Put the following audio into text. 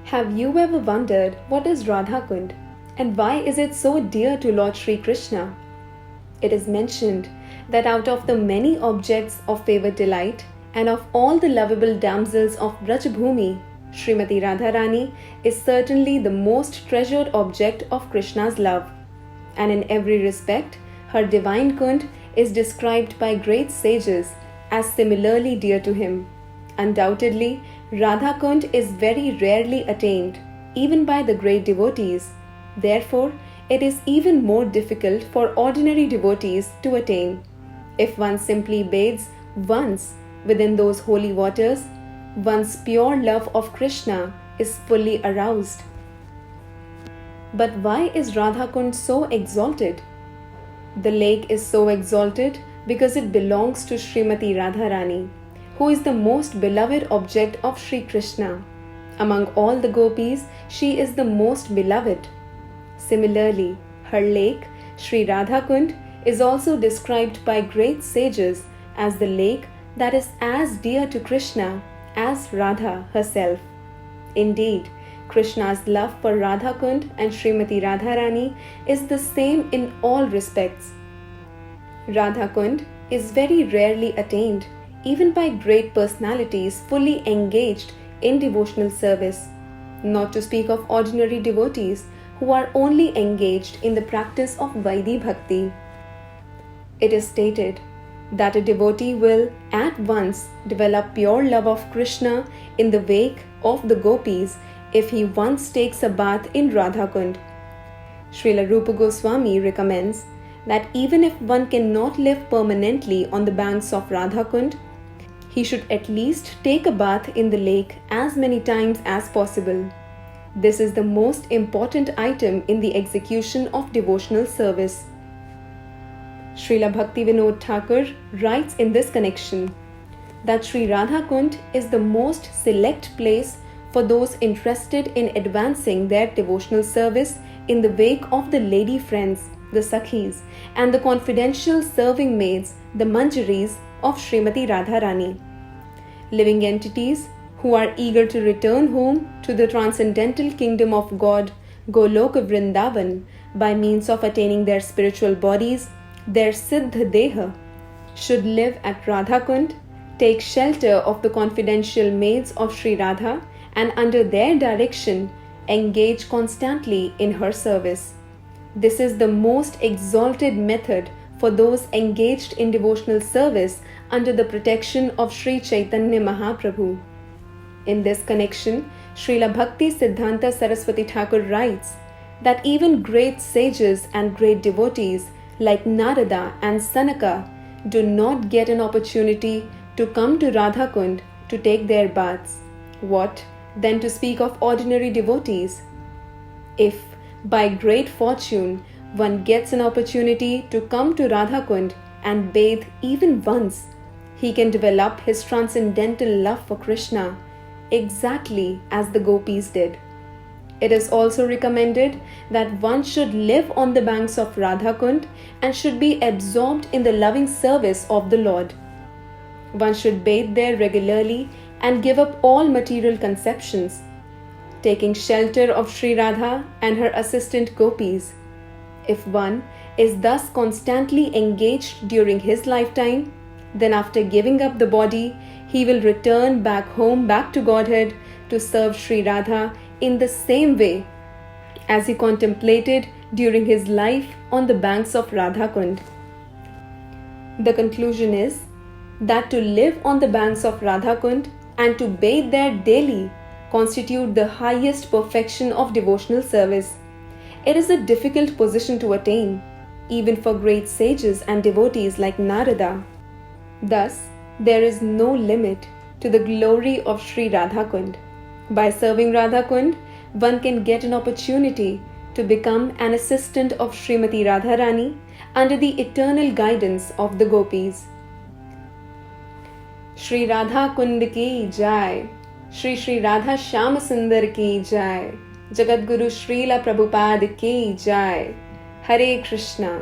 Have you ever wondered what is Radha Kund and why is it so dear to Lord Shri Krishna? It is mentioned that out of the many objects of favored delight and of all the lovable damsels of Brajabhumi, Srimati Radharani is certainly the most treasured object of Krishna's love. And in every respect, her divine Kund is described by great sages as similarly dear to him. Undoubtedly, Radha Kund is very rarely attained, even by the great devotees. Therefore, it is even more difficult for ordinary devotees to attain. If one simply bathes once within those holy waters, one's pure love of Krishna is fully aroused. But why is Radha Kund so exalted? The lake is so exalted because it belongs to Srimati Radharani, who is the most beloved object of Sri Krishna. Among all the gopis, she is the most beloved. Similarly, her lake, Sri Radha Kund, is also described by great sages as the lake that is as dear to Krishna as Radha herself. Indeed, Krishna's love for Radha Kund and Srimati Radharani is the same in all respects. Radha Kund is very rarely attained, even by great personalities fully engaged in devotional service, not to speak of ordinary devotees who are only engaged in the practice of Vaidhi Bhakti. It is stated that a devotee will at once develop pure love of Krishna in the wake of the gopis if he once takes a bath in Radha Kund. Srila Rupa Goswami recommends that even if one cannot live permanently on the banks of Radha Kund, he should at least take a bath in the lake as many times as possible. This is the most important item in the execution of devotional service. Srila Bhaktivinoda Thakur writes in this connection that Sri Radha Kund is the most select place for those interested in advancing their devotional service in the wake of the lady friends, the Sakhis, and the confidential serving maids, the Manjaris of Srimati Radharani. Living entities who are eager to return home to the transcendental kingdom of God, Goloka Vrindavan, by means of attaining their spiritual bodies, their Siddha Deha, should live at Radha Kund, take shelter of the confidential maids of Sri Radha, and under their direction, engage constantly in her service. This is the most exalted method for those engaged in devotional service under the protection of Sri Chaitanya Mahaprabhu. In this connection, Srila Bhakti Siddhanta Saraswati Thakur writes that even great sages and great devotees like Narada and Sanaka do not get an opportunity to come to Radha Kund to take their baths. What then to speak of ordinary devotees? If, by great fortune, one gets an opportunity to come to Radha Kund and bathe even once, he can develop his transcendental love for Krishna, exactly as the gopis did. It is also recommended that one should live on the banks of Radha Kund and should be absorbed in the loving service of the Lord. One should bathe there regularly and give up all material conceptions, taking shelter of Sri Radha and her assistant gopis. If one is thus constantly engaged during his lifetime, then after giving up the body, he will return back home, back to Godhead, to serve Sri Radha in the same way as he contemplated during his life on the banks of Radha Kund. The conclusion is that to live on the banks of Radha Kund and to bathe there daily constitute the highest perfection of devotional service. It is a difficult position to attain, even for great sages and devotees like Narada. Thus, there is no limit to the glory of Sri Radha Kund. By serving Radha Kund, one can get an opportunity to become an assistant of Srimati Radharani under the eternal guidance of the gopis. Shri Radha Kund ki jai, Shri Shri Radha Shyama Sundar ki jai, Jagat Guru Shrila Prabhupada ki jai. Hare Krishna.